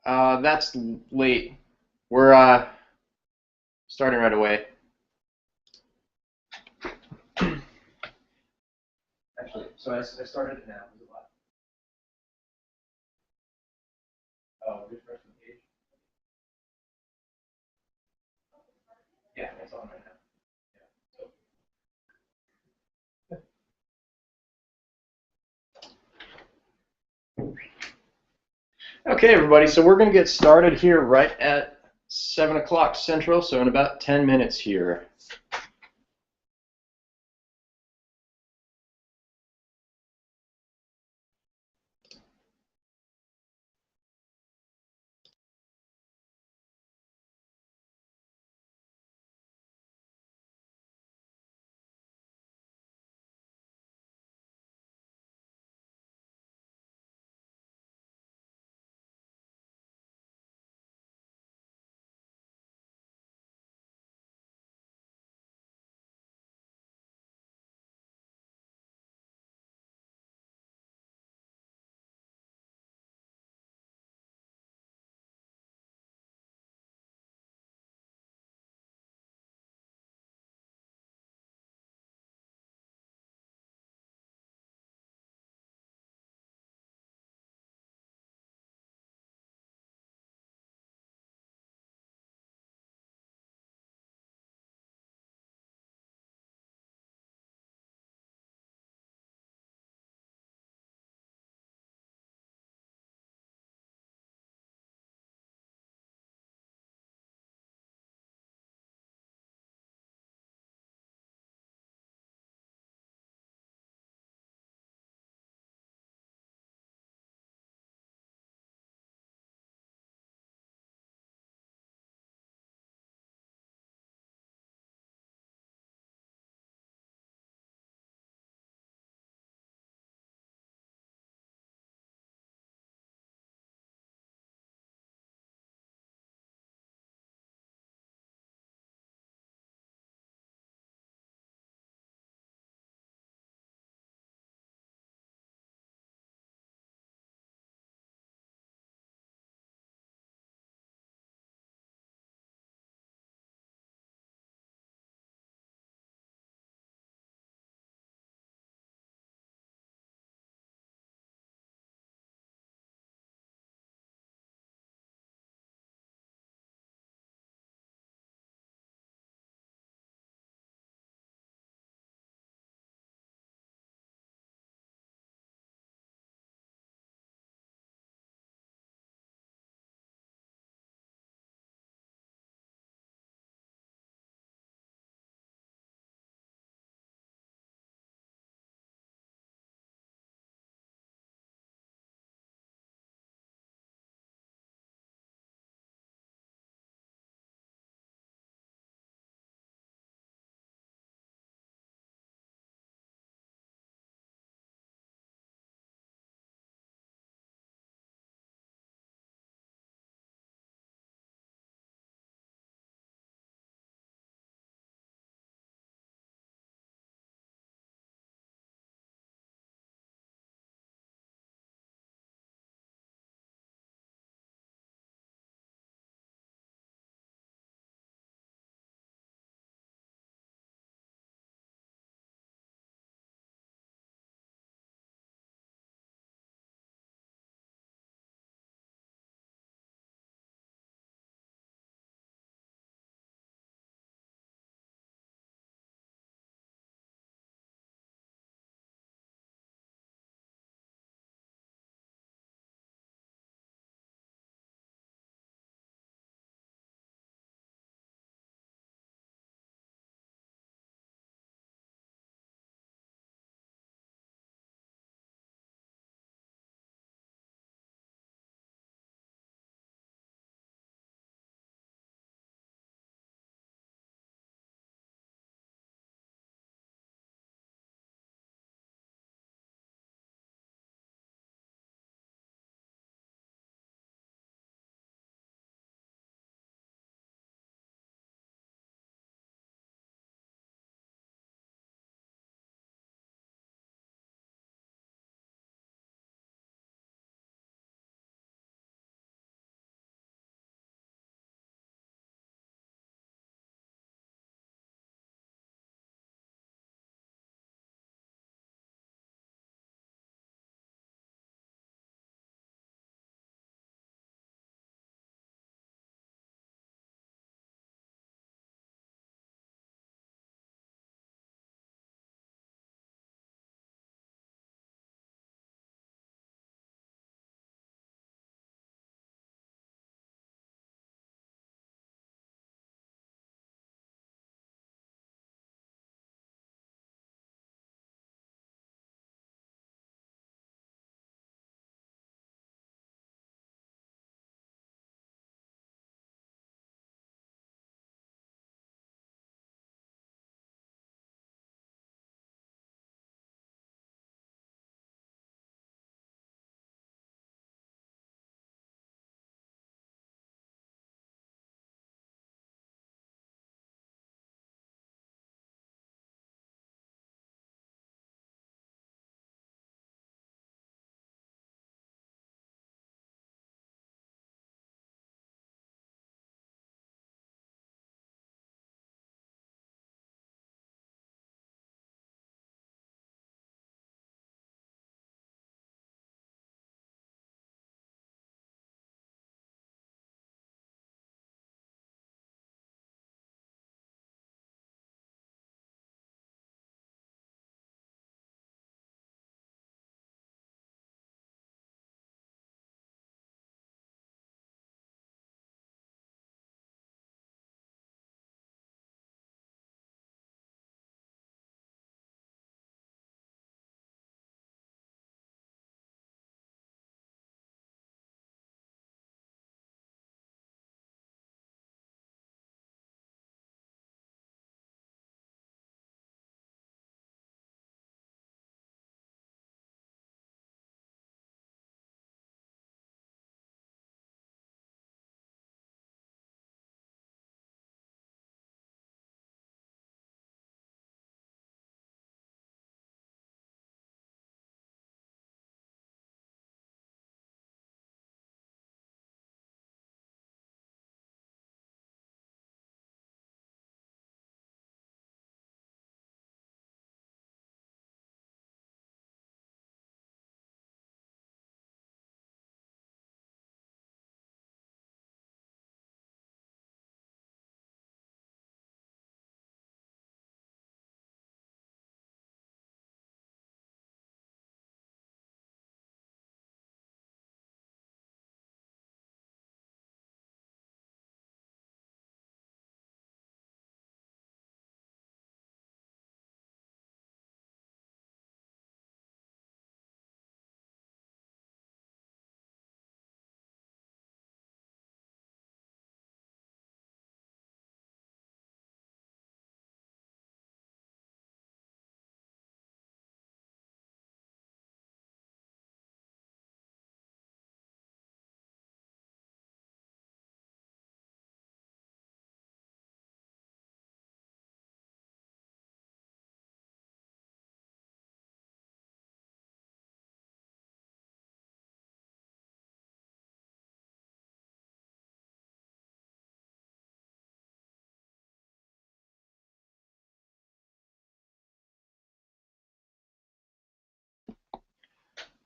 That's late. We're starting right away. Actually, so I started it now. Is it live? Oh, refresh the page. Yeah, it's on right now. Okay, everybody. So we're going to get started here right at 7 o'clock Central. So in about 10 minutes here.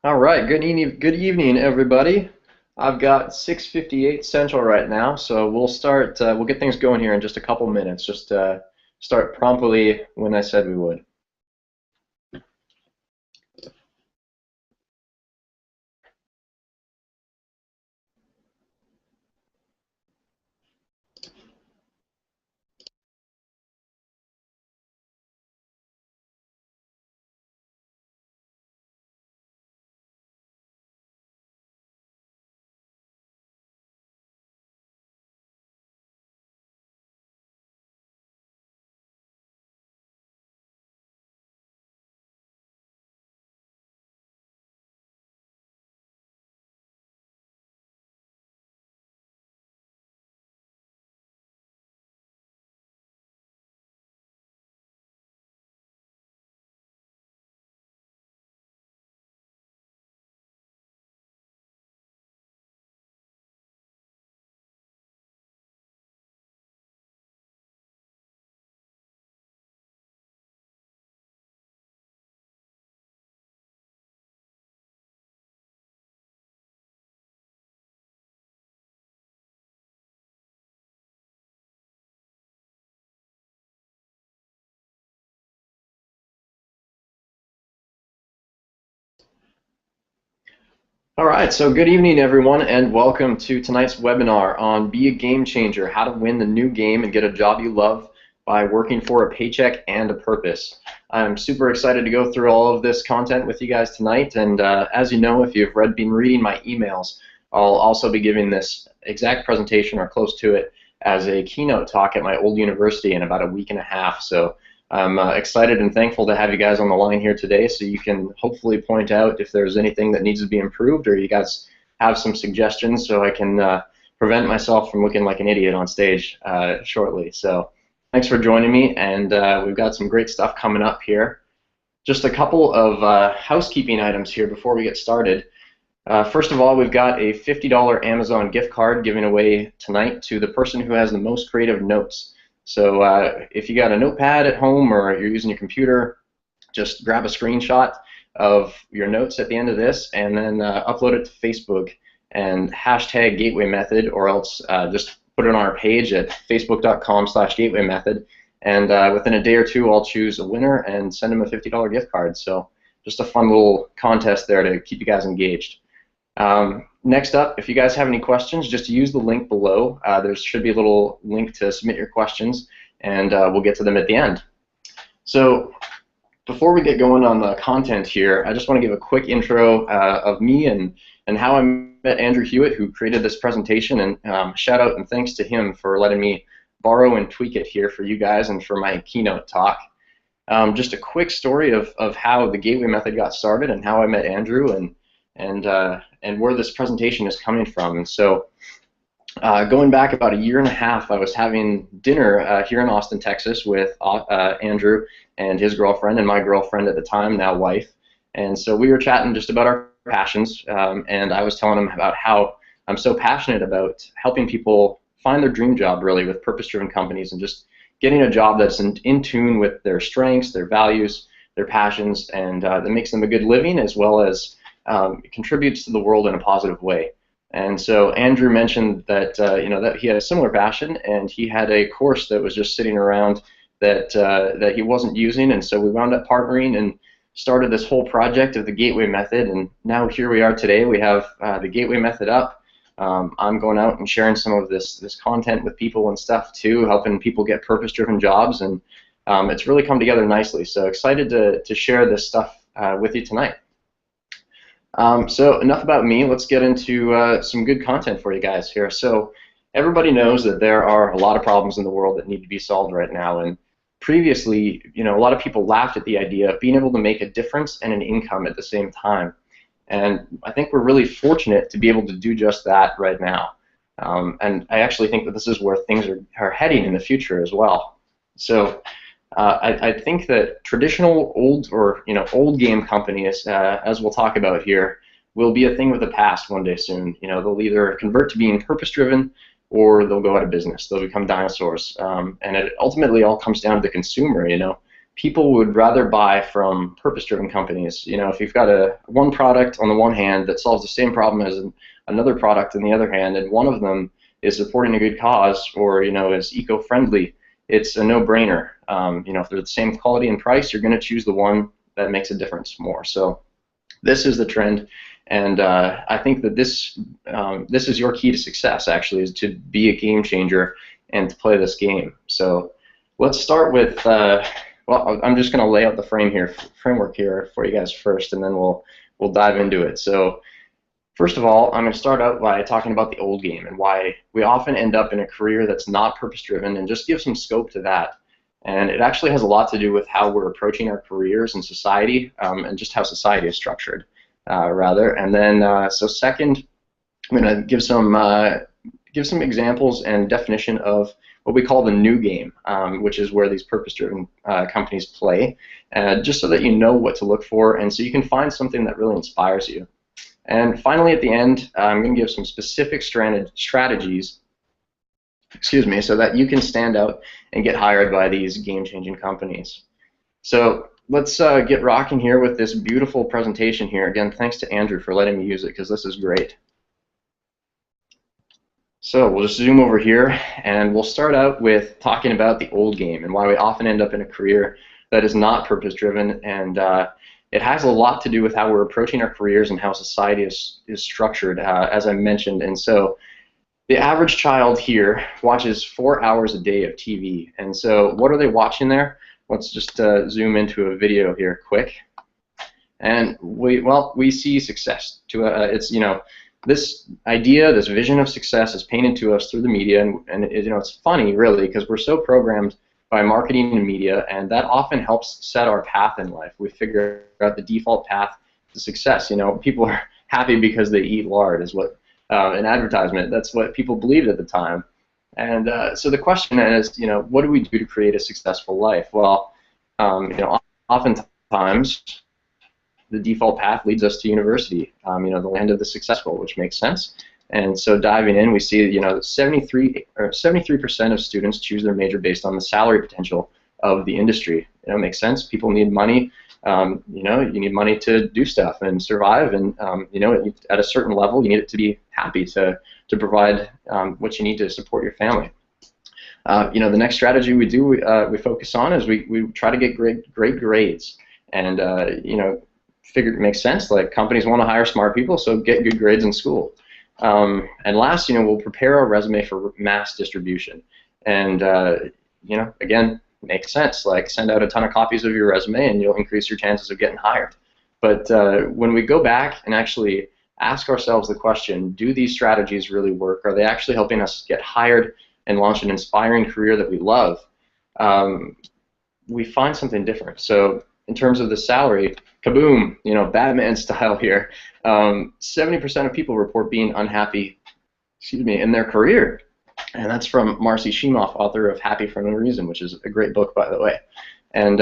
All right, good evening, everybody. I've got 6:58 Central right now, so we'll start. We'll get things going here in just a couple minutes. Just start promptly when I said we would. All right, so good evening, everyone, and welcome to tonight's webinar on Be a Game Changer: How to Win the New Game and Get a Job You Love by Working for a Paycheck and a Purpose. I'm super excited to go through all of this content with you guys tonight, and as you know, if you've been reading my emails, I'll also be giving this exact presentation or close to it as a keynote talk at my old university in about a week and a half. So I'm excited and thankful to have you guys on the line here today, so you can hopefully point out if there's anything that needs to be improved, or you guys have some suggestions so I can prevent myself from looking like an idiot on stage shortly. So thanks for joining me, and we've got some great stuff coming up here. Just a couple of housekeeping items here before we get started. First of all, we've got a $50 Amazon gift card giving away tonight to the person who has the most creative notes. So if you got a notepad at home or you're using your computer, just grab a screenshot of your notes at the end of this and then upload it to Facebook and hashtag Gateway Method, or else just put it on our page at facebook.com/Gateway Method. And within a day or two, I'll choose a winner and send them a $50 gift card. So just a fun little contest there to keep you guys engaged. Next up, if you guys have any questions, just use the link below. There should be a little link to submit your questions, and we'll get to them at the end. So before we get going on the content here, I just want to give a quick intro of me and how I met Andrew Hewitt, who created this presentation, and shout out and thanks to him for letting me borrow and tweak it here for you guys and for my keynote talk. Just a quick story of how the Gateway Method got started and how I met Andrew and where this presentation is coming from. And so going back about a year and a half, I was having dinner here in Austin, Texas with Andrew and his girlfriend and my girlfriend at the time, now wife. And so we were chatting just about our passions, and I was telling him about how I'm so passionate about helping people find their dream job, really, with purpose-driven companies, and just getting a job that's in tune with their strengths, their values, their passions, and that makes them a good living, as well as it contributes to the world in a positive way. And so Andrew mentioned that that he had a similar passion, and he had a course that was just sitting around that he wasn't using, and so we wound up partnering and started this whole project of the Gateway Method. And now here we are today. We have the Gateway Method up. I'm going out and sharing some of this content with people and stuff too, helping people get purpose-driven jobs, and it's really come together nicely. So excited to share this stuff with you tonight. So enough about me. Let's get into some good content for you guys here. So everybody knows that there are a lot of problems in the world that need to be solved right now. And previously, a lot of people laughed at the idea of being able to make a difference and an income at the same time. And I think we're really fortunate to be able to do just that right now. And I actually think that this is where things are heading in the future as well. So I think that traditional old game companies, as we'll talk about here, will be a thing of the past one day soon. They'll either convert to being purpose-driven, or they'll go out of business. They'll become dinosaurs. And it ultimately all comes down to the consumer. people would rather buy from purpose-driven companies. If you've got one product on the one hand that solves the same problem as another product on the other hand, and one of them is supporting a good cause or is eco-friendly, it's a no-brainer. If they're the same quality and price, you're going to choose the one that makes a difference more. So this is the trend, and I think that this is your key to success. Actually, is to be a game changer and to play this game. So let's start with. Well, I'm just going to lay out the framework here for you guys first, and then we'll dive into it. So first of all, I'm going to start out by talking about the old game and why we often end up in a career that's not purpose-driven, and just give some scope to that. And it actually has a lot to do with how we're approaching our careers in society, and just how society is structured, rather. And then, so second, I'm going to give some examples and definition of what we call the new game, which is where these purpose-driven companies play, just so that you know what to look for and so you can find something that really inspires you. And finally, at the end, I'm going to give some specific strategies, so that you can stand out and get hired by these game-changing companies. So let's get rocking here with this beautiful presentation here. Again, thanks to Andrew for letting me use it, because this is great. So we'll just zoom over here, and we'll start out with talking about the old game and why we often end up in a career that is not purpose-driven, and it has a lot to do with how we're approaching our careers and how society is structured, as I mentioned. And so the average child here watches 4 hours a day of TV, and so what are they watching there? Let's just zoom into a video here quick, and we see success. It's this idea, this vision of success is painted to us through the media, and it's funny, really, because we're so programmed by marketing and media, and that often helps set our path in life. We figure out the default path to success. People are happy because they eat lard, is what an advertisement. That's what people believed at the time. And so the question is, what do we do to create a successful life? Well, oftentimes the default path leads us to university, the land of the successful, which makes sense. And so diving in, we see 73% of students choose their major based on the salary potential of the industry. It makes sense. People need money. You need money to do stuff and survive, and at a certain level, you need it to be happy to provide what you need to support your family. The next strategy we focus on is we try to get great grades, and figure it makes sense. Like, companies want to hire smart people, so get good grades in school. And last, we'll prepare our resume for mass distribution, and again, makes sense. Like, send out a ton of copies of your resume, and you'll increase your chances of getting hired. But when we go back and actually ask ourselves the question, do these strategies really work? Are they actually helping us get hired and launch an inspiring career that we love? We find something different. So in terms of the salary, kaboom, Batman style here. 70% of people report being unhappy, in their career, and that's from Marcy Shimoff, author of Happy for No Reason, which is a great book, by the way. And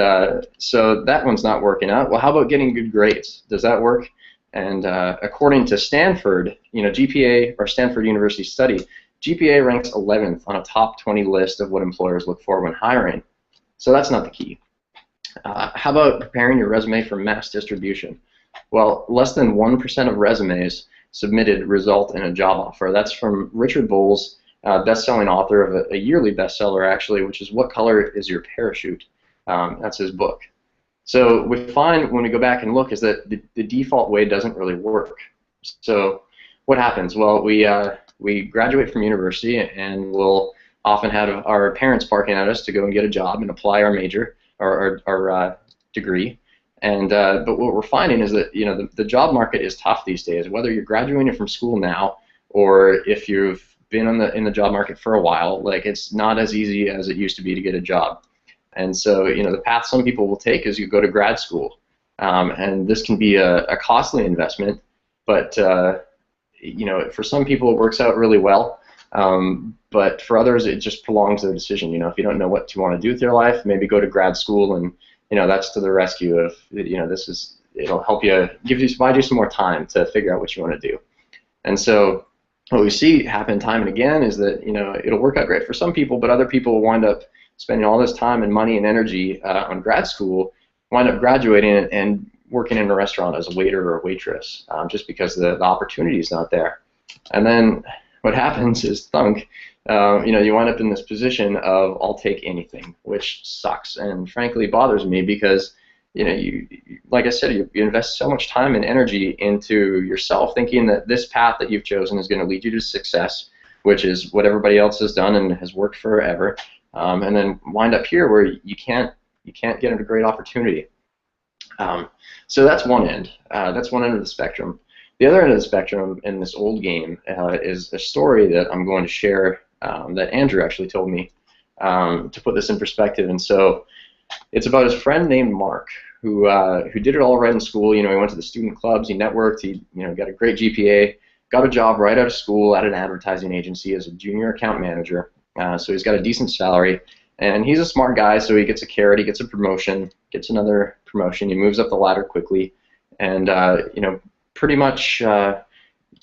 so that one's not working out. Well, how about getting good grades? Does that work? And according to Stanford, GPA, or Stanford University study, GPA ranks 11th on a top 20 list of what employers look for when hiring. So that's not the key. How about preparing your resume for mass distribution? Well, less than 1% of resumes submitted result in a job offer. That's from Richard Bowles, best-selling author of a yearly bestseller, actually, which is What Color Is Your Parachute? That's his book. So we find when we go back and look is that the default way doesn't really work. So what happens? Well, we graduate from university, and we'll often have our parents barking at us to go and get a job and apply our major or our degree. And but what we're finding is that the job market is tough these days. Whether you're graduating from school now or if you've been in the job market for a while, like, it's not as easy as it used to be to get a job. And so the path some people will take is you go to grad school, and this can be a costly investment, but for some people it works out really well. But for others, it just prolongs their decision. If you don't know what you want to do with your life, maybe go to grad school, and that's to the rescue of it'll help you, provide you some more time to figure out what you want to do. And so what we see happen time and again is that it'll work out great for some people, but other people will wind up spending all this time and money and energy on grad school, wind up graduating and working in a restaurant as a waiter or a waitress, just because the opportunity is not there. And then what happens is thunk, you wind up in this position of I'll take anything, which sucks and frankly bothers me because you like I said, you invest so much time and energy into yourself, thinking that this path that you've chosen is going to lead you to success, which is what everybody else has done and has worked forever, and then wind up here where you can't get a great opportunity. So that's one end. That's one end of the spectrum. The other end of the spectrum in this old game is a story that I'm going to share that Andrew actually told me to put this in perspective. And so it's about his friend named Mark who did it all right in school. He went to the student clubs, he networked, he got a great GPA, got a job right out of school at an advertising agency as a junior account manager. So he's got a decent salary. And he's a smart guy, so he gets a carrot, he gets a promotion, gets another promotion, he moves up the ladder quickly, and pretty much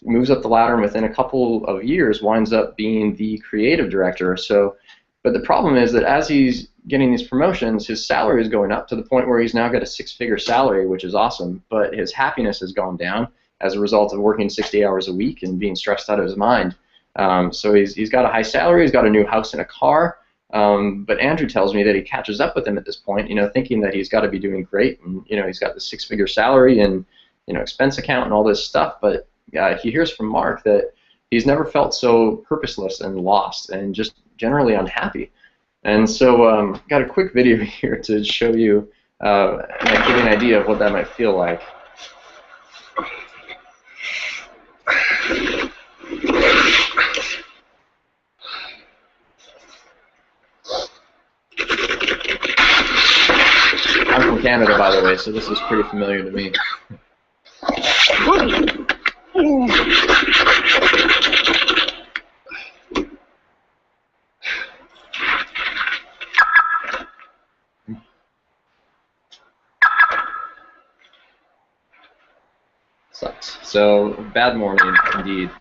moves up the ladder, and within a couple of years winds up being the creative director. So, but the problem is that as he's getting these promotions, his salary is going up to the point where he's now got a six-figure salary, which is awesome, but his happiness has gone down as a result of working 60 hours a week and being stressed out of his mind. So he's got a high salary, he's got a new house and a car. But Andrew tells me that he catches up with him at this point, thinking that he's got to be doing great, and he's got the six-figure salary and expense account and all this stuff. But he hears from Mark that he's never felt so purposeless and lost and just generally unhappy. And so, got a quick video here to show you, give you an idea of what that might feel like. I'm from Canada, by the way, so this is pretty familiar to me. Sucks. So, bad morning, indeed.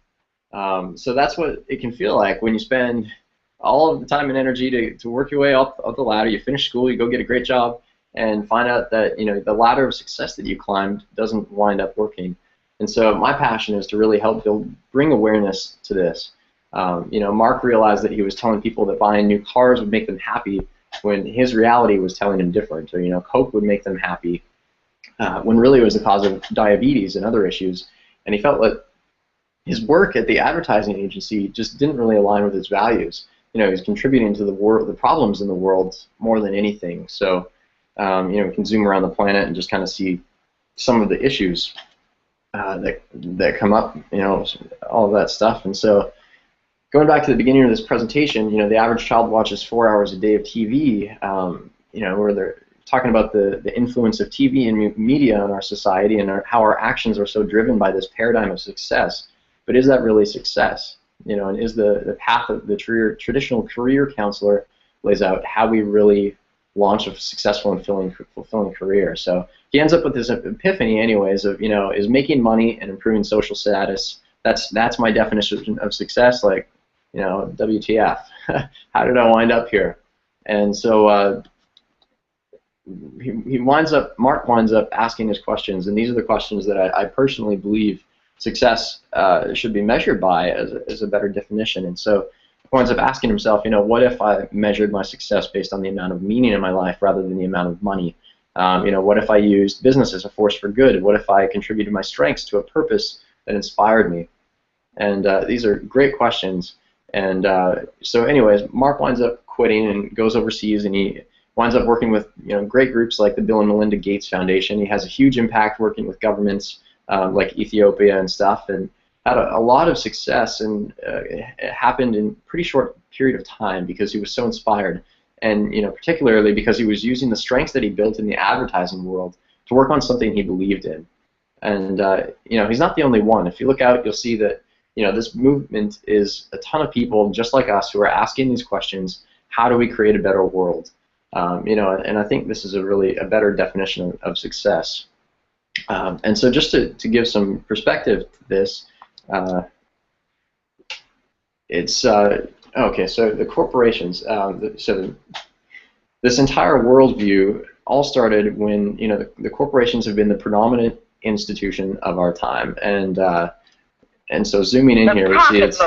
So that's what it can feel like when you spend all of the time and energy to work your way up the ladder. You finish school, you go get a great job, and find out that the ladder of success that you climbed doesn't wind up working. And so my passion is to really help bring awareness to this. Mark realized that he was telling people that buying new cars would make them happy when his reality was telling him different. So Coke would make them happy when really it was the cause of diabetes and other issues. And he felt that his work at the advertising agency just didn't really align with his values. He's contributing to the problems in the world more than anything. So we can zoom around the planet and just kind of see some of the issues that come up, all of that stuff. And so going back to the beginning of this presentation, the average child watches 4 hours a day of TV, where they're talking about the influence of TV and media on our society and how our actions are so driven by this paradigm of success. But is that really success? And is the path of the traditional career counselor lays out how we really launch a successful and fulfilling career? So he ends up with this epiphany anyways of, is making money and improving social status, that's my definition of success, like, WTF, how did I wind up here? And so Mark winds up asking his questions, and these are the questions that I personally believe success should be measured by as a better definition. And so he winds up asking himself, what if I measured my success based on the amount of meaning in my life rather than the amount of money? What if I used business as a force for good? What if I contributed my strengths to a purpose that inspired me? And these are great questions. And so anyways, Mark winds up quitting and goes overseas, and he winds up working with great groups like the Bill and Melinda Gates Foundation. He has a huge impact working with governments like Ethiopia and stuff, and had a lot of success, and it happened in a pretty short period of time because he was so inspired, and particularly because he was using the strengths that he built in the advertising world to work on something he believed in. And he's not the only one. If you look out, you'll see that this movement is a ton of people just like us who are asking these questions: how do we create a better world? And I think this is a better definition of success. And so just to give some perspective to this, it's okay. So the corporations, so this entire worldview all started when the corporations have been the predominant institution of our time, and so zooming in here, we see it's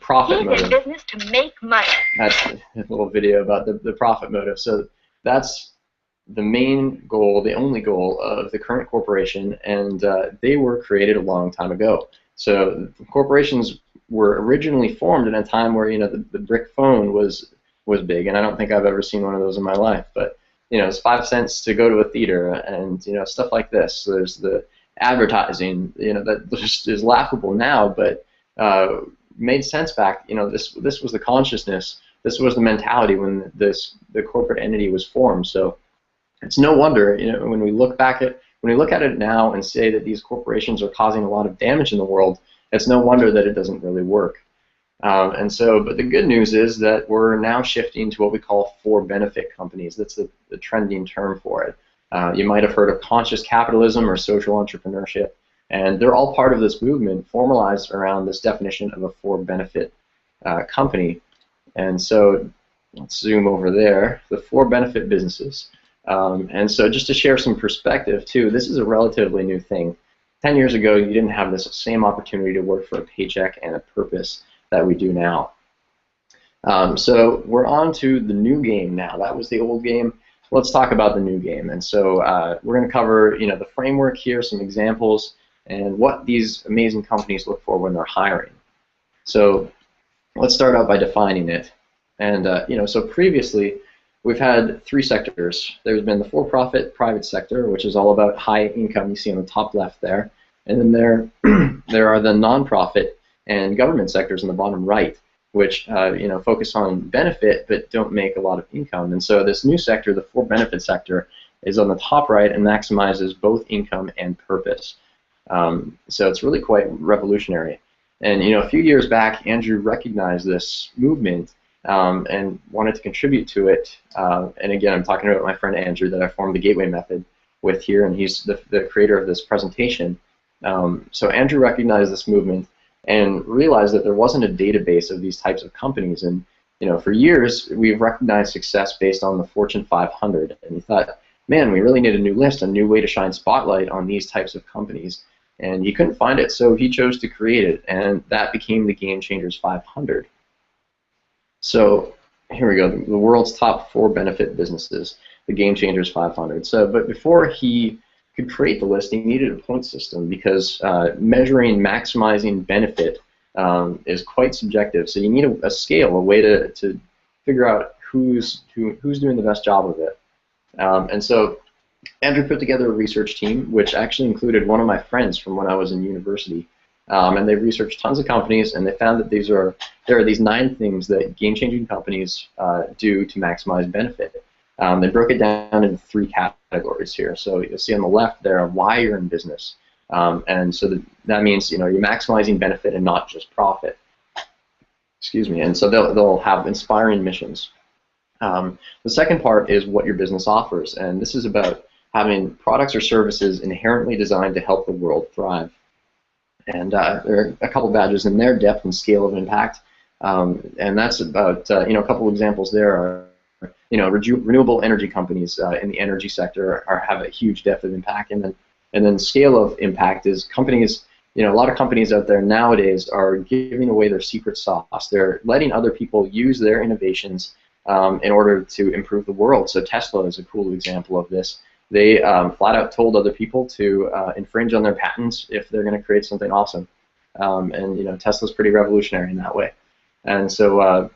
profit motive. He's in business to make money. That's a little video about the profit motive. So that's the main goal, the only goal of the current corporation, and they were created a long time ago. So corporations were originally formed in a time where the brick phone was big, and I don't think I've ever seen one of those in my life. But it's 5 cents to go to a theater, and stuff like this. So there's the advertising, that just is laughable now, but made sense back. This was the consciousness. This was the mentality when the corporate entity was formed. So it's no wonder, when we look at it now and say that these corporations are causing a lot of damage in the world, it's no wonder that it doesn't really work. But the good news is that we're now shifting to what we call for-benefit companies. That's the trending term for it. You might have heard of conscious capitalism or social entrepreneurship, and they're all part of this movement formalized around this definition of a for-benefit company. And so let's zoom over there, the for-benefit businesses. And so just to share some perspective too, this is a relatively new thing. 10 years ago, you didn't have this same opportunity to work for a paycheck and a purpose that we do now. So we're on to the new game now. That was the old game. Let's talk about the new game. And so we're going to cover the framework here, some examples, and what these amazing companies look for when they're hiring. So let's start out by defining it. And so previously we've had 3 sectors. There's been the for-profit private sector, which is all about high income. You see on the top left there, and then there are the non-profit and government sectors in the bottom right, which focus on benefit but don't make a lot of income. And so this new sector, the for-benefit sector, is on the top right and maximizes both income and purpose. So it's really quite revolutionary. And a few years back, Andrew recognized this movement and wanted to contribute to it. And again, I'm talking about my friend Andrew that I formed the Gateway Method with here, and he's the creator of this presentation. So Andrew recognized this movement and realized that there wasn't a database of these types of companies. And for years, we've recognized success based on the Fortune 500. And he thought, man, we really need a new list, a new way to shine spotlight on these types of companies. And he couldn't find it, so he chose to create it, and that became the GameChangers 500. So here we go, the world's top for-benefit businesses, the GameChangers 500. So, but before he could create the list, he needed a point system because measuring, maximizing benefit is quite subjective. So you need a scale, a way to figure out who's doing the best job of it. And so Andrew put together a research team, which actually included one of my friends from when I was in university. And they researched tons of companies, and they found that there are these 9 things that game-changing companies do to maximize benefit. They broke it down into 3 categories here. So you'll see on the left there why you're in business, and so that means you're maximizing benefit and not just profit. Excuse me. And so they'll have inspiring missions. The second part is what your business offers, and this is about having products or services inherently designed to help the world thrive. And there are a couple badges in there, depth and scale of impact, and that's about a couple examples there are renewable energy companies in the energy sector have a huge depth of impact, and then scale of impact is companies. A lot of companies out there nowadays are giving away their secret sauce. They're letting other people use their innovations in order to improve the world. So Tesla is a cool example of this. They flat out told other people to infringe on their patents if they're going to create something awesome. And Tesla's pretty revolutionary in that way. And so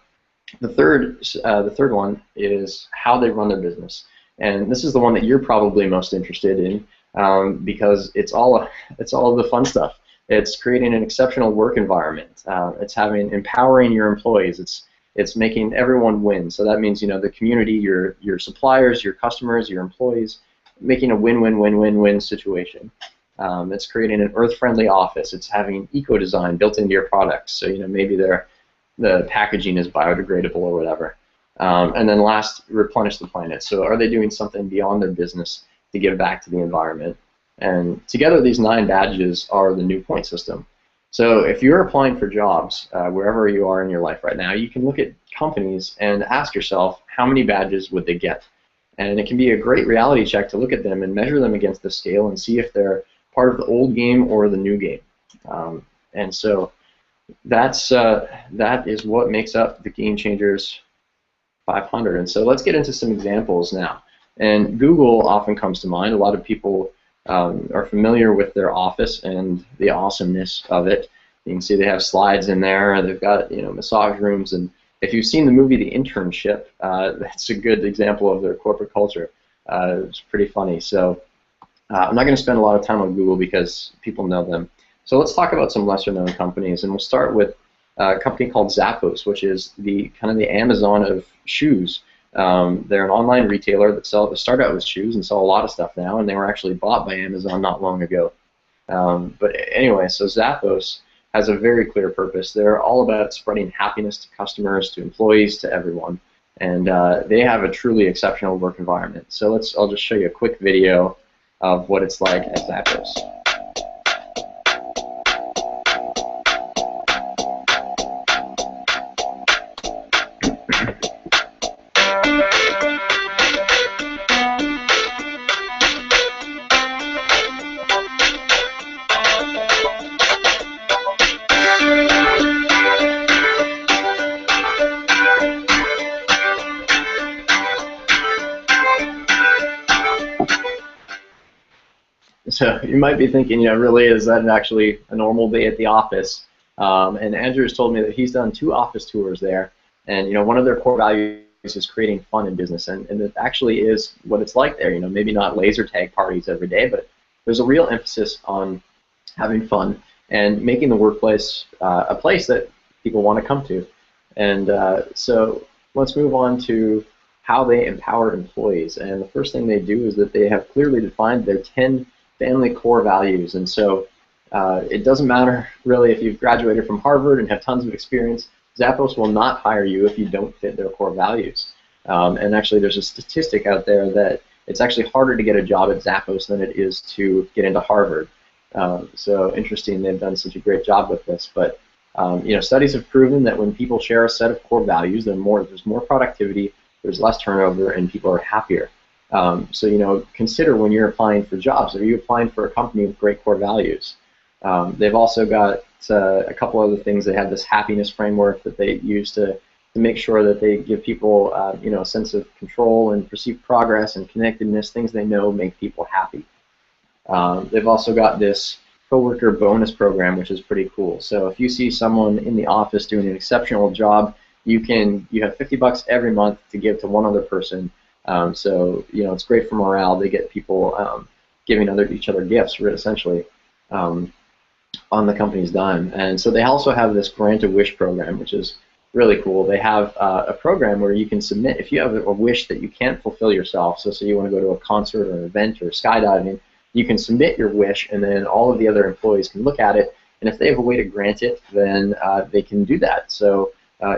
the third one is how they run their business. And this is the one that you're probably most interested in because it's all the fun stuff. It's creating an exceptional work environment. It's empowering your employees. It's making everyone win. So that means the community, your suppliers, your customers, your employees, making a win-win-win-win-win situation. It's creating an earth-friendly office. It's having eco-design built into your products. So maybe the packaging is biodegradable or whatever. And then last, replenish the planet. So are they doing something beyond their business to give back to the environment? And together these 9 badges are the new point system. So if you're applying for jobs, wherever you are in your life right now, you can look at companies and ask yourself, how many badges would they get? And it can be a great reality check to look at them and measure them against the scale and see if they're part of the old game or the new game. And so that is what makes up the Game Changers 500. And so let's get into some examples now. And Google often comes to mind. A lot of people are familiar with their Office and the awesomeness of it. You can see they have slides in there. They've got massage rooms, and if you've seen the movie The Internship, that's a good example of their corporate culture. It's pretty funny. So I'm not going to spend a lot of time on Google because people know them. So let's talk about some lesser-known companies, and we'll start with a company called Zappos, which is kind of the Amazon of shoes. They're an online retailer that start out with shoes and sell a lot of stuff now, and they were actually bought by Amazon not long ago. But anyway, so Zappos has a very clear purpose. They're all about spreading happiness to customers, to employees, to everyone, and they have a truly exceptional work environment. So I'll just show you a quick video of what it's like at Zappos. So you might be thinking, really, is that actually a normal day at the office? And Andrew's told me that he's done 2 office tours there, and one of their core values is creating fun in business, and it actually is what it's like there. Maybe not laser tag parties every day, but there's a real emphasis on having fun and making the workplace a place that people want to come to. And so let's move on to how they empower employees. And the first thing they do is that they have clearly defined their 10 family core values. And so it doesn't matter really if you've graduated from Harvard and have tons of experience. Zappos will not hire you if you don't fit their core values. And actually there's a statistic out there that it's actually harder to get a job at Zappos than it is to get into Harvard. So interesting, they've done such a great job with this. But studies have proven that when people share a set of core values, there's more productivity, there's less turnover, and people are happier. So consider when you're applying for jobs, are you applying for a company with great core values? They've also got a couple other things. They have this happiness framework that they use to make sure that they give people a sense of control and perceived progress and connectedness, things they know make people happy. They've also got this coworker bonus program, which is pretty cool. So if you see someone in the office doing an exceptional job, you have $50 every month to give to one other person. So it's great for morale. They get people giving each other gifts, essentially, on the company's dime. And so they also have this Grant a Wish program, which is really cool. They have a program where you can submit, if you have a wish that you can't fulfill yourself, so say you want to go to a concert or an event or skydiving, you can submit your wish, and then all of the other employees can look at it, and if they have a way to grant it, then they can do that. So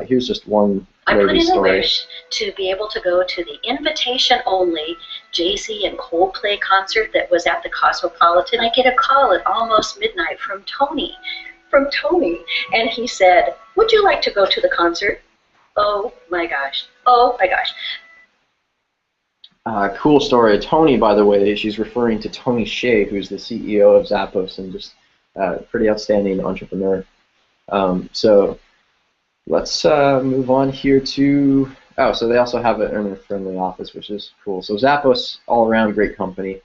here's just one I put in a story. wish to be able to go to the invitation-only Jay-Z and Coldplay concert that was at the Cosmopolitan. I get a call at almost midnight from Tony, and he said, "Would you like to go to the concert?" Oh my gosh! Oh my gosh! Cool story. Tony, by the way, she's referring to Tony Hsieh, who's the CEO of Zappos and just pretty outstanding entrepreneur. So let's move on here to, so they also have an earner-friendly office, which is cool. So Zappos, all-around great company.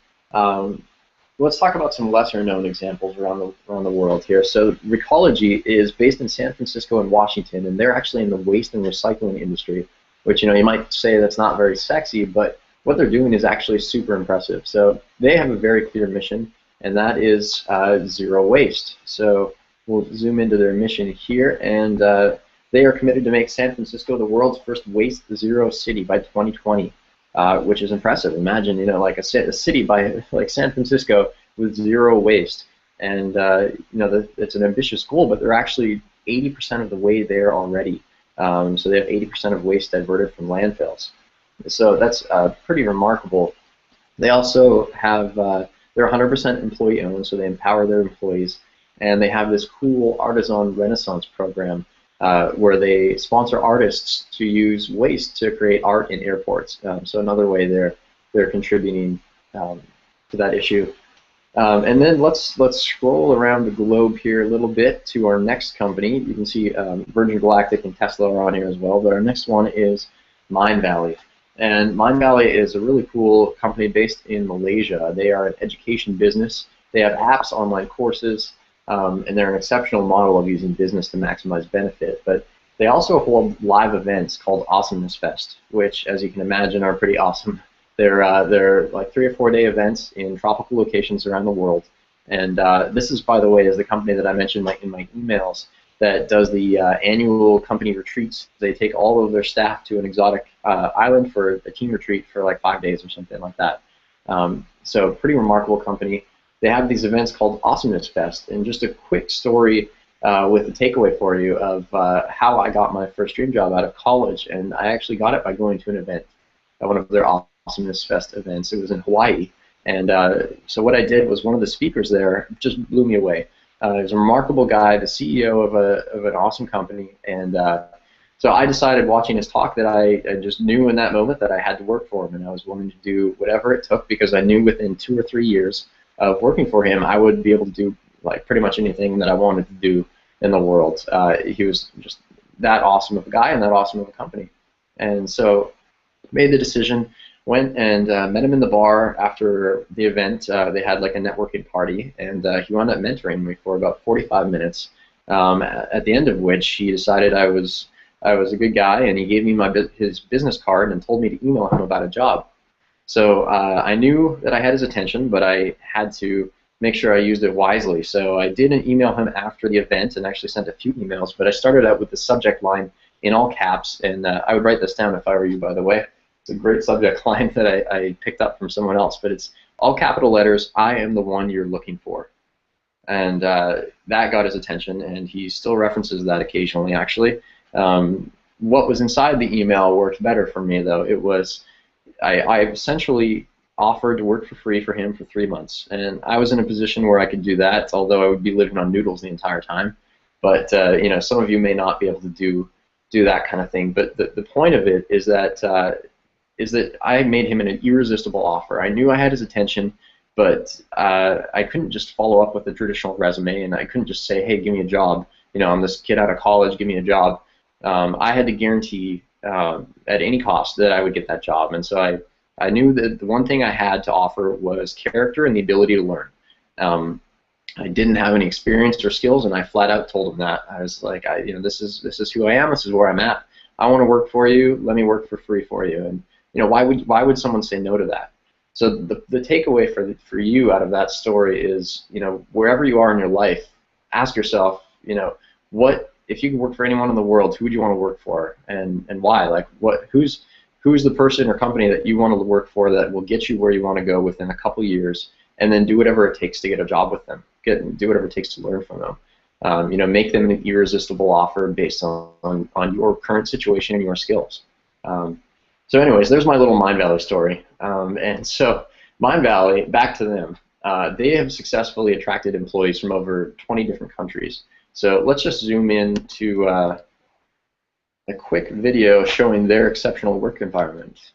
Let's talk about some lesser-known examples around the world here. So Recology is based in San Francisco and Washington, and they're actually in the waste and recycling industry, which you might say that's not very sexy, but what they're doing is actually super impressive. So they have a very clear mission, and that is zero waste. So we'll zoom into their mission here, and they are committed to make San Francisco the world's first waste zero city by 2020, which is impressive. Imagine, like a city like San Francisco with zero waste, and it's an ambitious goal, but they're actually 80% of the way there already. So they have 80% of waste diverted from landfills. So that's pretty remarkable. They also have they're 100% employee-owned, so they empower their employees, and they have this cool artisan renaissance program where they sponsor artists to use waste to create art in airports. So another way they're contributing to that issue. And then let's scroll around the globe here a little bit to our next company. You can see Virgin Galactic and Tesla are on here as well, but our next one is Mindvalley. And Mindvalley is a really cool company based in Malaysia. They are an education business. They have apps, online courses, and they're an exceptional model of using business to maximize benefit. But they also hold live events called Awesomeness Fest, which, as you can imagine, are pretty awesome. They're like 3 or 4 day events in tropical locations around the world. And this is, by the way, is the company that I mentioned in my emails that does the annual company retreats. They take all of their staff to an exotic island for a team retreat for like 5 days or something like that. So pretty remarkable company. They have these events called Awesomeness Fest. And just a quick story with a takeaway for you of how I got my first dream job out of college. And I actually got it by going to an event at one of their Awesomeness Fest events. It was in Hawaii. And so what I did was one of the speakers there just blew me away. He was a remarkable guy, the CEO of an awesome company, and so I decided watching his talk that I just knew in that moment that I had to work for him, and I was willing to do whatever it took because I knew within 2 or 3 years of working for him I would be able to do like pretty much anything that I wanted to do in the world. He was just that awesome of a guy and that awesome of a company, and so made the decision. Went and met him in the bar after the event. They had like a networking party, and he wound up mentoring me for about 45 minutes. At the end of which, he decided I was a good guy, and he gave me his business card and told me to email him about a job. So I knew that I had his attention, but I had to make sure I used it wisely. So I didn't email him after the event, and actually sent a few emails. But I started out with the subject line in all caps, and I would write this down if I were you, by the way. It's a great subject line that I picked up from someone else, but it's all capital letters, I am the one you're looking for. And that got his attention, and he still references that occasionally, actually. What was inside the email worked better for me, though. It was, I essentially offered to work for free for him for 3 months, and I was in a position where I could do that, although I would be living on noodles the entire time. But you know, some of you may not be able to do that kind of thing. But the point of it is that I made him an irresistible offer. I knew I had his attention, but I couldn't just follow up with a traditional resume, and I couldn't just say, hey, give me a job. You know, I'm this kid out of college, give me a job. I had to guarantee at any cost that I would get that job, and so I knew that the one thing I had to offer was character and the ability to learn. I didn't have any experience or skills, and I flat out told him that. I was like, you know, this is who I am. This is where I'm at. I want to work for you. Let me work for free for you. And you know, why would someone say no to that? So the takeaway for you out of that story is, you know, wherever you are in your life, ask yourself, you know, what if you could work for anyone in the world, who would you want to work for, and why? Like, who's the person or company that you want to work for that will get you where you want to go within a couple years, and then do whatever it takes to get a job with them. Do whatever it takes to learn from them. You know, make them an irresistible offer based on your current situation and your skills. So anyways, there's my little Mindvalley story. And so Mindvalley, back to them. They have successfully attracted employees from over 20 different countries. So let's just zoom in to a quick video showing their exceptional work environment.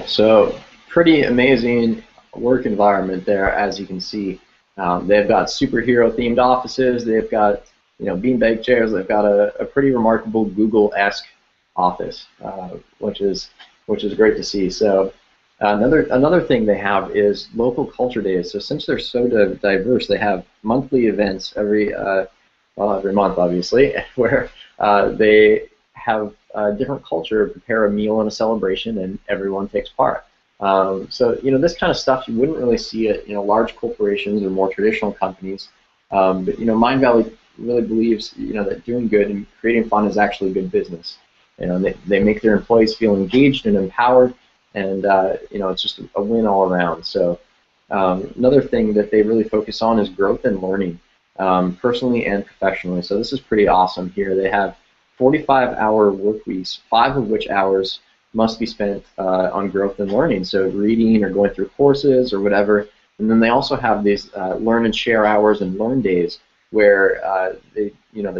So pretty amazing work environment there, as you can see. They've got superhero-themed offices. They've got beanbag chairs. They've got a pretty remarkable Google-esque office, which is great to see. So another thing they have is local culture days. So since they're so diverse, they have monthly events every month, obviously, where they have a different culture, prepare a meal and a celebration, and everyone takes part. So this kind of stuff you wouldn't really see at large corporations or more traditional companies. But Mind Valley really believes that doing good and creating fun is actually good business. They make their employees feel engaged and empowered, and it's just a win all around. So another thing that they really focus on is growth and learning, personally and professionally. So this is pretty awesome here. They have 45-hour work weeks, 5 of which hours must be spent on growth and learning, so reading or going through courses or whatever. And then they also have these learn and share hours and learn days where they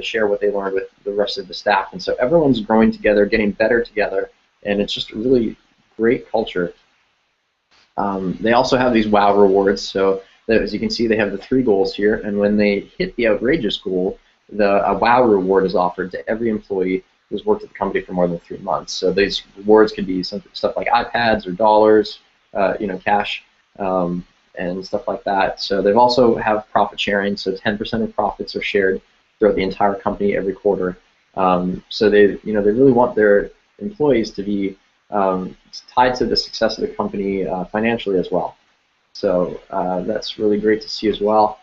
share what they learned with the rest of the staff. And so everyone's growing together, getting better together, and it's just a really great culture. They also have these WOW rewards. So as you can see, they have the 3 goals here, and when they hit the outrageous goal, a WOW reward is offered to every employee who's worked at the company for more than 3 months. So these rewards could be stuff like iPads or dollars, cash, and stuff like that. So they also have profit sharing. So 10% of profits are shared throughout the entire company every quarter. So they really want their employees to be tied to the success of the company financially as well. So that's really great to see as well.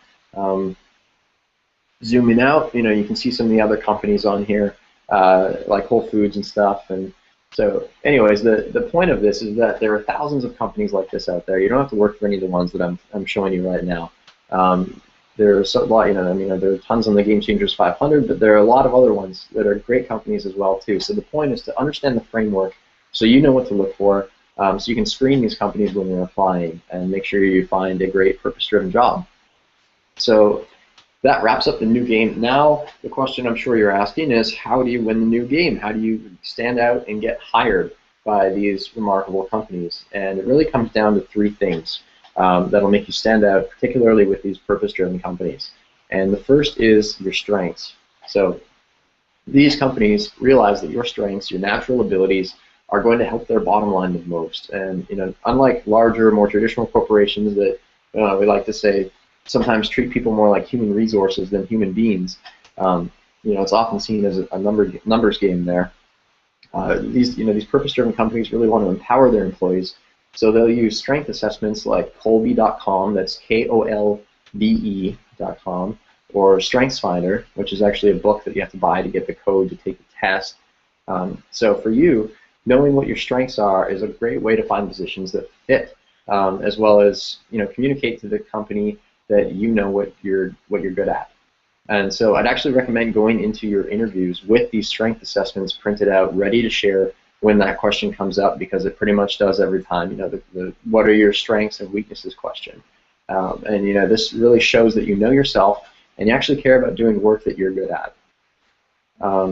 Zooming out, you can see some of the other companies on here, like Whole Foods and stuff. And so anyways, the point of this is that there are thousands of companies like this out there. You don't have to work for any of the ones that I'm showing you right now. There's a lot, there are tons on the GameChangers 500, but there are a lot of other ones that are great companies as well too. So the point is to understand the framework so you know what to look for, so you can screen these companies when you're applying and make sure you find a great purpose-driven job. So that wraps up the new game. Now, the question I'm sure you're asking is, how do you win the new game? How do you stand out and get hired by these remarkable companies? And it really comes down to 3 things that'll make you stand out, particularly with these purpose-driven companies. And the first is your strengths. So these companies realize that your strengths, your natural abilities, are going to help their bottom line the most. And unlike larger, more traditional corporations that we like to say sometimes treat people more like human resources than human beings, it's often seen as a numbers game there. These purpose-driven companies really want to empower their employees, so they'll use strength assessments like Kolbe.com, that's KOLBE.com, or StrengthsFinder, which is actually a book that you have to buy to get the code to take the test. So for you, knowing what your strengths are is a great way to find positions that fit, as well as communicate to the company that you know what you're good at. And so I'd actually recommend going into your interviews with these strength assessments printed out, ready to share when that question comes up, because it pretty much does every time. The what are your strengths and weaknesses question. And this really shows that you know yourself and you actually care about doing work that you're good at.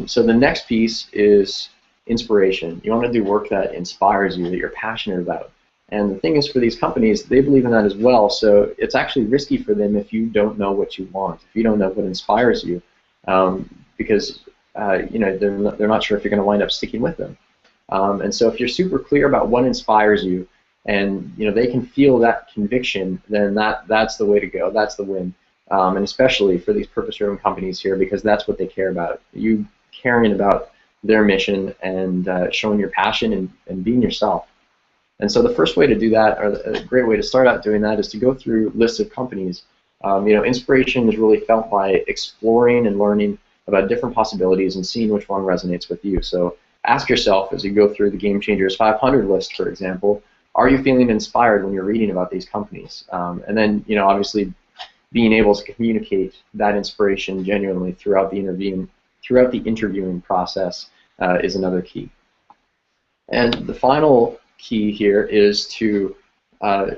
So the next piece is inspiration. You want to do work that inspires you, that you're passionate about. And the thing is, for these companies, they believe in that as well. So it's actually risky for them if you don't know what you want, if you don't know what inspires you, because they're not sure if you're going to wind up sticking with them. And so if you're super clear about what inspires you, and they can feel that conviction, then that's the way to go. That's the win. And especially for these purpose-driven companies here, because that's what they care about. You caring about their mission and showing your passion and being yourself. And so the first way to do that, or a great way to start out doing that, is to go through lists of companies. Inspiration is really felt by exploring and learning about different possibilities and seeing which one resonates with you. So ask yourself, as you go through the GameChangers 500 list, for example, are you feeling inspired when you're reading about these companies? And then, obviously, being able to communicate that inspiration genuinely throughout the interviewing process is another key. And the final key here is to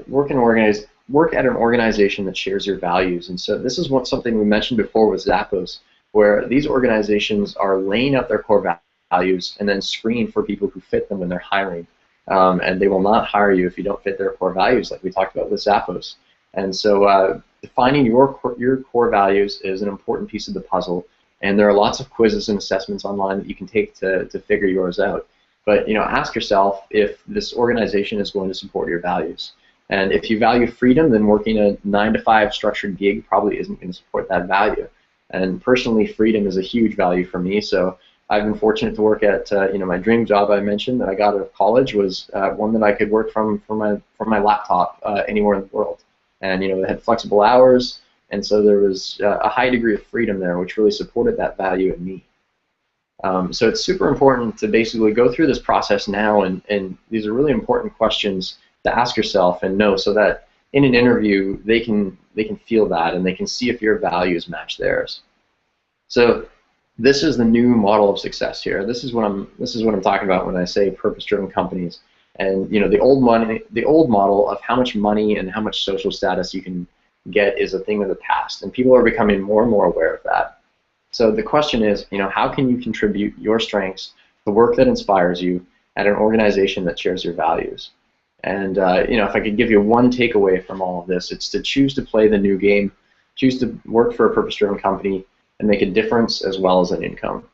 work at an organization that shares your values. And so this is something we mentioned before with Zappos, where these organizations are laying out their core values and then screening for people who fit them when they're hiring. and they will not hire you if you don't fit their core values, like we talked about with Zappos. And so defining your core values is an important piece of the puzzle, and there are lots of quizzes and assessments online that you can take to figure yours out. But ask yourself if this organization is going to support your values. And if you value freedom, then working a 9-to-5 structured gig probably isn't going to support that value. And personally, freedom is a huge value for me. So I've been fortunate to work at my dream job I mentioned that I got out of college was one that I could work from my laptop anywhere in the world. And they had flexible hours, and so there was a high degree of freedom there, which really supported that value in me. So it's super important to basically go through this process now, and these are really important questions to ask yourself and know, so that in an interview they can feel that and they can see if your values match theirs. So this is the new model of success here. This is what I'm talking about when I say purpose-driven companies. And the old model of how much money and how much social status you can get is a thing of the past, and people are becoming more and more aware of that. So the question is, how can you contribute your strengths, the work that inspires you, at an organization that shares your values? And if I could give you one takeaway from all of this, it's to choose to play the new game, choose to work for a purpose-driven company, and make a difference as well as an income.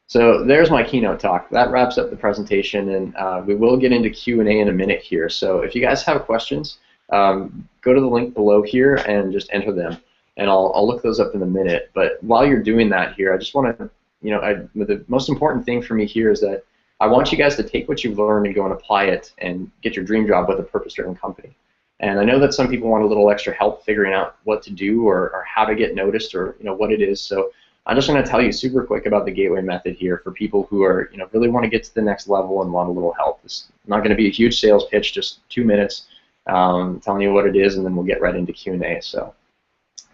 So there's my keynote talk. That wraps up the presentation, and we will get into Q&A in a minute here. So if you guys have questions, go to the link below here and just enter them, and I'll look those up in a minute. But while you're doing that here, I just want to, the most important thing for me here is that I want you guys to take what you've learned and go and apply it and get your dream job with a purpose-driven company. And I know that some people want a little extra help figuring out what to do or how to get noticed or what it is. So I'm just going to tell you super quick about the Gateway Method here for people who are really want to get to the next level and want a little help. It's not going to be a huge sales pitch, just 2 minutes telling you what it is, and then we'll get right into Q&A. So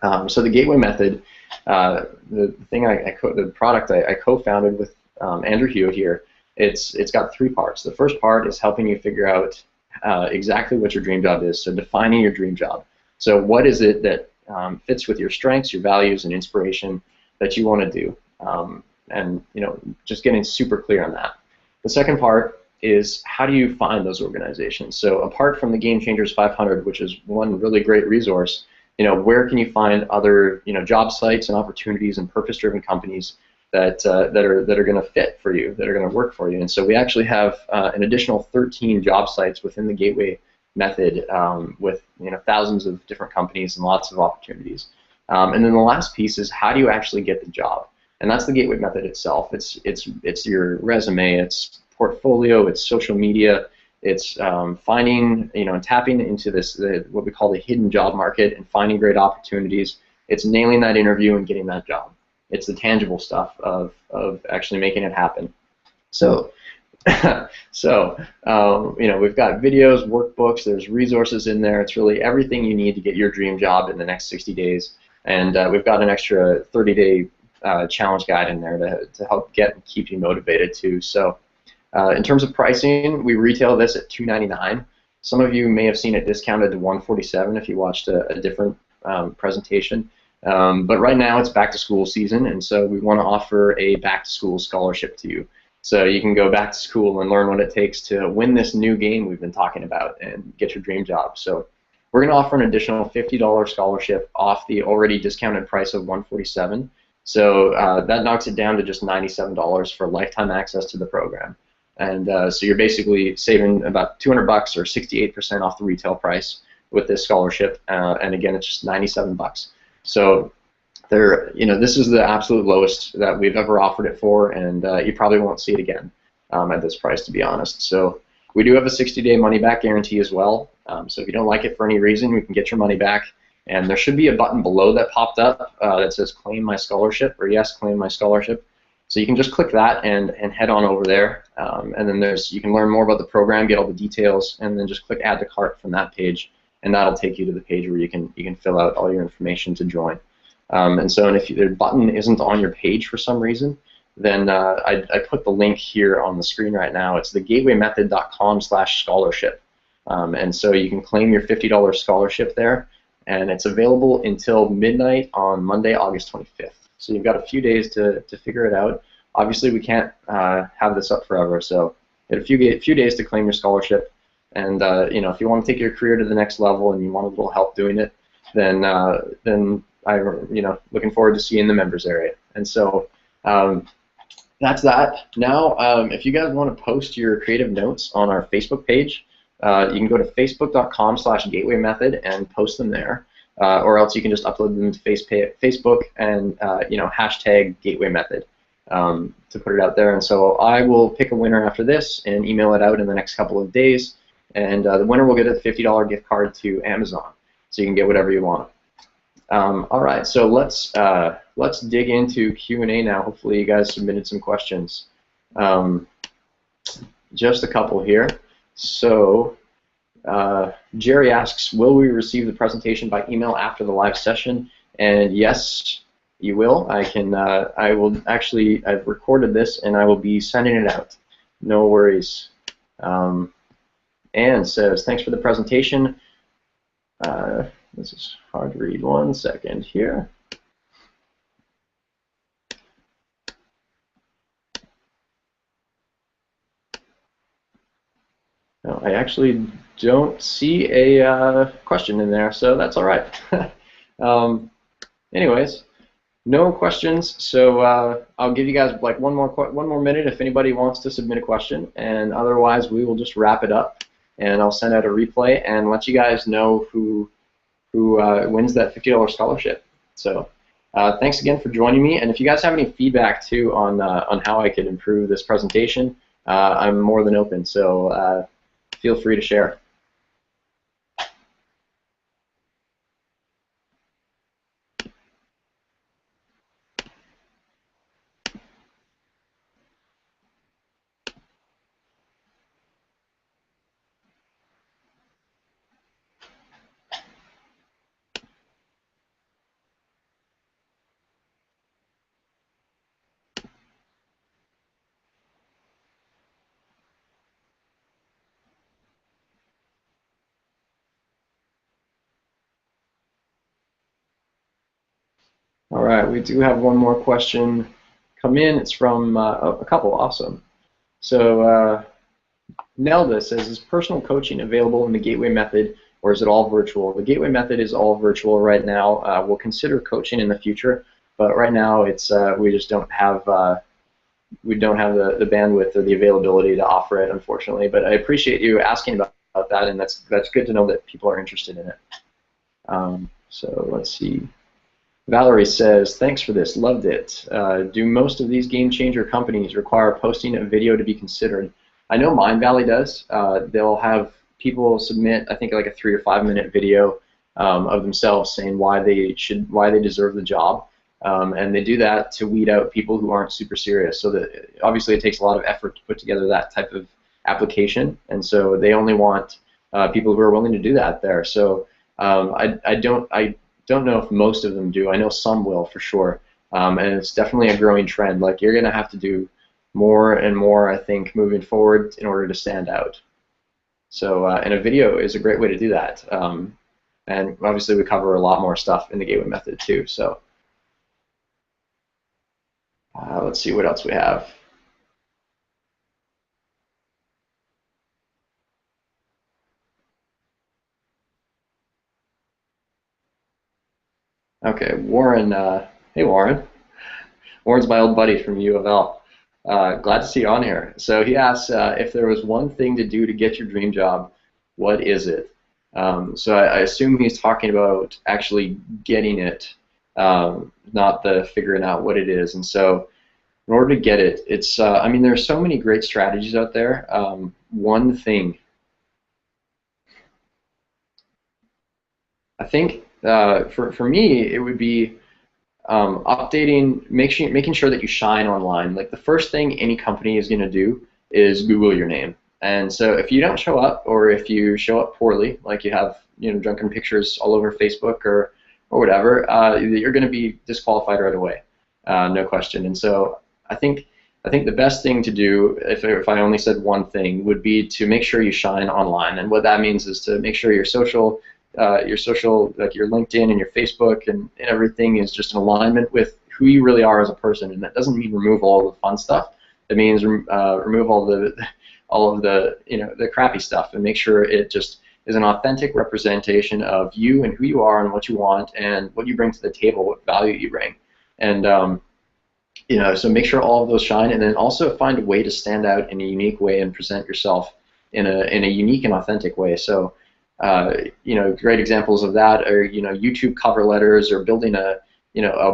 the Gateway Method, the product I co-founded with Andrew Hewitt here. It's got 3 parts. The first part is helping you figure out exactly what your dream job is. So defining your dream job. So what is it that fits with your strengths, your values, and inspiration that you want to do, and just getting super clear on that. The second part is how do you find those organizations? So apart from the GameChangers 500, which is one really great resource, where can you find other job sites and opportunities and purpose-driven companies that are going to fit for you, that are going to work for you? And so we actually have an additional 13 job sites within the Gateway Method with thousands of different companies and lots of opportunities. And then the last piece is how do you actually get the job? And that's the Gateway Method itself. It's your resume, it's portfolio, it's social media, it's finding, and tapping into this what we call the hidden job market and finding great opportunities. It's nailing that interview and getting that job. It's the tangible stuff of actually making it happen. So we've got videos, workbooks, there's resources in there. It's really everything you need to get your dream job in the next 60 days. And we've got an extra 30-day challenge guide in there to help get and keep you motivated too. So in terms of pricing, we retail this at $299. Some of you may have seen it discounted to $147 if you watched a different presentation. But right now it's back to school season, and so we want to offer a back to school scholarship to you. So you can go back to school and learn what it takes to win this new game we've been talking about and get your dream job. So we're going to offer an additional $50 scholarship off the already discounted price of $147. So that knocks it down to just $97 for lifetime access to the program. And so you're basically saving about $200 or 68% off the retail price with this scholarship. And again, it's just $97. So this is the absolute lowest that we've ever offered it for, and you probably won't see it again at this price, to be honest. So we do have a 60-day money-back guarantee as well. So if you don't like it for any reason, we can get your money back. And there should be a button below that popped up that says Claim My Scholarship, or yes, Claim My Scholarship. So you can just click that and head on over there. And then you can learn more about the program, get all the details, and then just click Add to Cart from that page, and that'll take you to the page where you can fill out all your information to join. And if the button isn't on your page for some reason, then I put the link here on the screen right now. It's thegatewaymethod.com/scholarship. And so you can claim your $50 scholarship there, and it's available until midnight on Monday, August 25th. So you've got a few days to figure it out. Obviously, we can't have this up forever, so You have a few days to claim your scholarship, and you know, if you want to take your career to the next level and you want a little help doing it, then you know, looking forward to seeing the members area. And so that's that. Now, if you guys want to post your creative notes on our Facebook page, you can go to facebook.com/gatewaymethod and post them there, or else you can just upload them to Facebook and you know, hashtag Gateway Method to put it out there. And so I will pick a winner after this and email it out in the next couple of days, and the winner will get a $50 gift card to Amazon, so you can get whatever you want. All right, so let's dig into Q&A now. Hopefully you guys submitted some questions. Just a couple here. So Jerry asks, will we receive the presentation by email after the live session? And yes, you will. I will actually, I've recorded this and I will be sending it out. No worries. Anne says, thanks for the presentation. This is hard to read. 1 second here. No, I actually don't see a question in there, so that's all right. Anyways, no questions, so I'll give you guys like one more minute if anybody wants to submit a question, and otherwise we will just wrap it up, and I'll send out a replay and let you guys know who wins that $50 scholarship. So thanks again for joining me, and if you guys have any feedback too on how I could improve this presentation, I'm more than open, so feel free to share. All right, we do have one more question come in. It's from a couple. Awesome. So Nelda says, is personal coaching available in the Gateway Method, or is it all virtual? The Gateway Method is all virtual right now. We'll consider coaching in the future, but right now it's we just don't have the bandwidth or the availability to offer it, unfortunately. But I appreciate you asking about that, and that's good to know that people are interested in it. So let's see. Valerie says, thanks for this, loved it. Do most of these GameChanger companies require posting a video to be considered? I know Mind Valley does. They'll have people submit, I think, like a 3 or 5 minute video of themselves saying why they deserve the job, and they do that to weed out people who aren't super serious. So that obviously it takes a lot of effort to put together that type of application, and so they only want people who are willing to do that there. So I don't know if most of them do. I know some will for sure, and it's definitely a growing trend. Like, you're going to have to do more and more, I think, moving forward in order to stand out. So, and a video is a great way to do that. And obviously we cover a lot more stuff in the Gateway Method too. So let's see what else we have. Okay, Warren. Hey, Warren. Warren's my old buddy from U of L. Glad to see you on here. So he asks, if there was one thing to do to get your dream job, what is it? So I assume he's talking about actually getting it, not the figuring out what it is. And so in order to get it, it's, I mean, there's so many great strategies out there. One thing, I think for me, it would be making sure that you shine online. Like, the first thing any company is going to do is Google your name. And so if you don't show up, or if you show up poorly, like you have, you know, drunken pictures all over Facebook or whatever, you're going to be disqualified right away, no question. And so I think the best thing to do, if I only said one thing, would be to make sure you shine online. And what that means is to make sure your social, like your LinkedIn and your Facebook and everything is just in alignment with who you really are as a person. And that doesn't mean remove all the fun stuff, It means remove all of the the crappy stuff and make sure it just is an authentic representation of you and who you are and what you want and what you bring to the table, what value you bring. And so make sure all of those shine, and then also find a way to stand out in a unique way and present yourself in a unique and authentic way. So great examples of that are YouTube cover letters or building a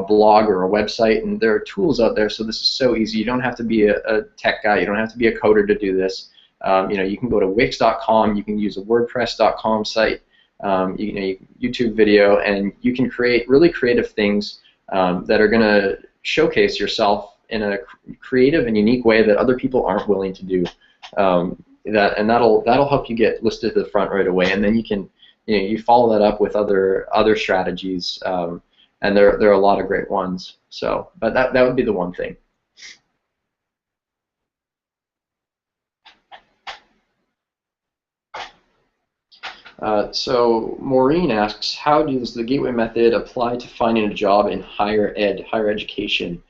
blog or a website, and there are tools out there. So this is so easy. You don't have to be a tech guy. You don't have to be a coder to do this. You can go to Wix.com. You can use a WordPress.com site. YouTube video, and you can create really creative things that are going to showcase yourself in a creative and unique way that other people aren't willing to do. That'll help you get listed to the front right away, and then you can you follow that up with other strategies, and there are a lot of great ones. So, but that would be the one thing. So Maureen asks, how does the gateway method apply to finding a job in higher education?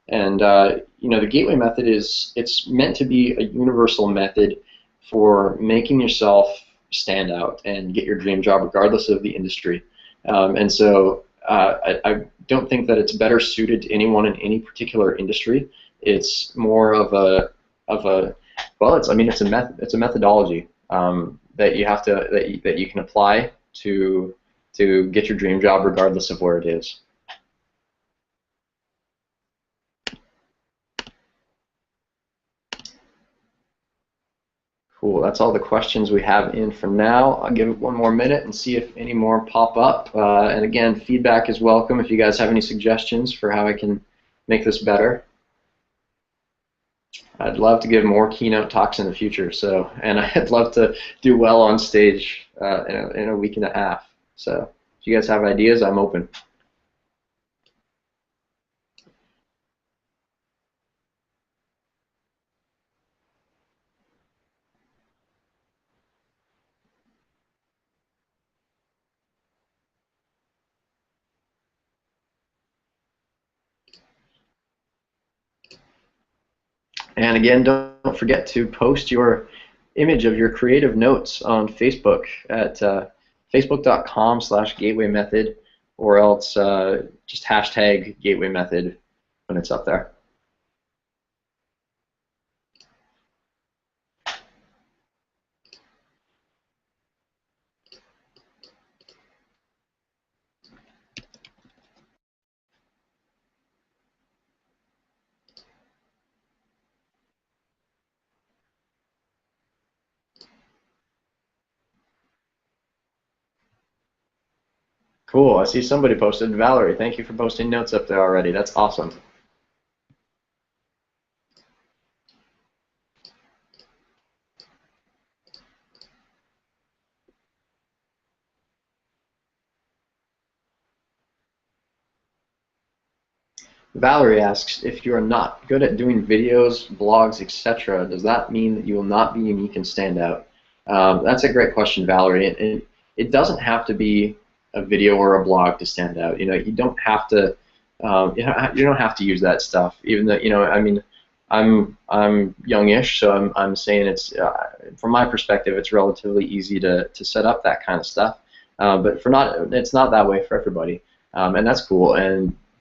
And the gateway method it's meant to be a universal method for making yourself stand out and get your dream job regardless of the industry. And so I don't think that it's better suited to anyone in any particular industry. It's more of a well, it's a methodology. That you have to that you can apply to get your dream job regardless of where it is. Cool. That's all the questions we have in for now. I'll give it one more minute and see if any more pop up. And again, feedback is welcome if you guys have any suggestions for how I can make this better. I'd love to give more keynote talks in the future, and I'd love to do well on stage in a week and a half. So if you guys have ideas, I'm open. And again, don't forget to post your image of your creative notes on Facebook at facebook.com/gatewaymethod, or else just hashtag gateway method when it's up there. Cool. I see somebody posted. Valerie, thank you for posting notes up there already. That's awesome. Valerie asks, if you are not good at doing videos, blogs, etc., does that mean that you will not be unique and stand out? That's a great question, Valerie. It doesn't have to be a video or a blog to stand out. You don't have to. You don't have to use that stuff. Even though I'm youngish, so I'm saying it's from my perspective, it's relatively easy to set up that kind of stuff. But it's not that way for everybody, and that's cool.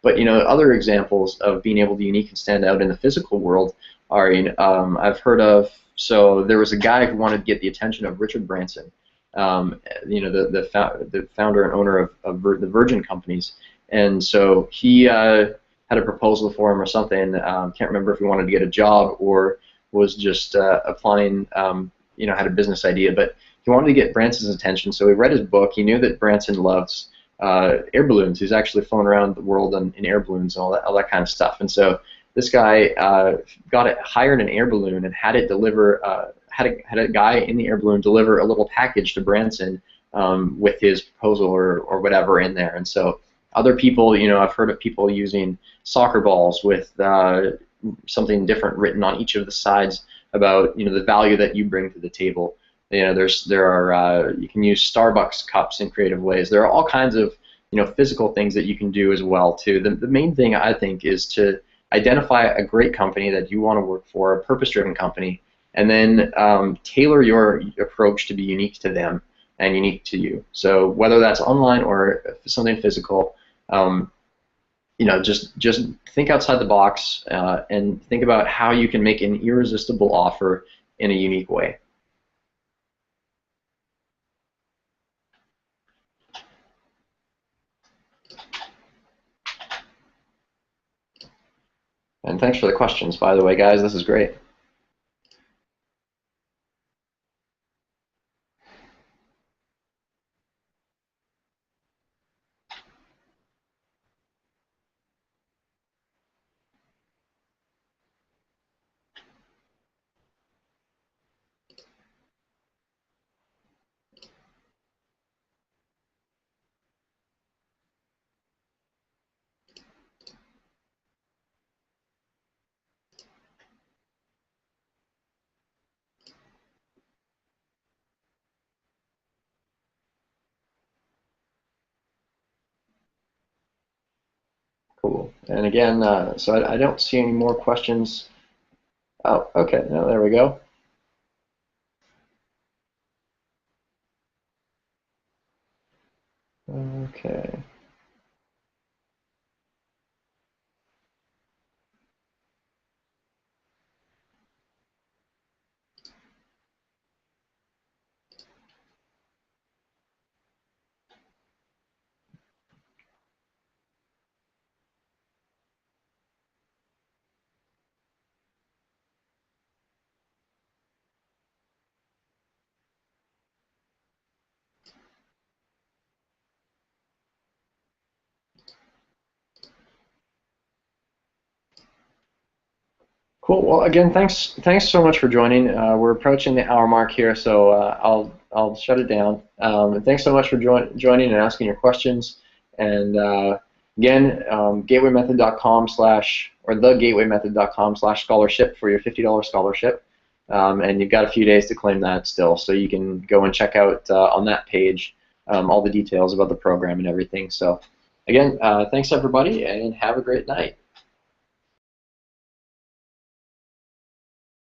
But other examples of being able to unique and stand out in the physical world are I've heard of. So there was a guy who wanted to get the attention of Richard Branson, the founder and owner of the Virgin companies, and so he had a proposal for him or something. Can't remember if he wanted to get a job or was just applying. Had a business idea, but he wanted to get Branson's attention. So he read his book. He knew that Branson loves air balloons. He's actually flown around the world in air balloons and all that kind of stuff. And so this guy hired an air balloon and had it deliver. Had a guy in the air balloon deliver a little package to Branson with his proposal or whatever in there. And so other people, I've heard of people using soccer balls with something different written on each of the sides about the value that you bring to the table. You can use Starbucks cups in creative ways. There are all kinds of physical things that you can do as well too. The main thing I think is to identify a great company that you want to work for, a purpose-driven company, and then tailor your approach to be unique to them and unique to you. So whether that's online or something physical, just think outside the box and think about how you can make an irresistible offer in a unique way. And thanks for the questions, by the way, guys. This is great. Cool. And again, so I don't see any more questions. Oh, okay. No, there we go. Okay. Cool. Well, again, thanks so much for joining. We're approaching the hour mark here, so I'll shut it down. And thanks so much for joining and asking your questions. And again, gatewaymethod.com slash or thegatewaymethod.com/scholarship for your $50 scholarship. And you've got a few days to claim that still, so you can go and check out on that page all the details about the program and everything. So again, thanks everybody, and have a great night.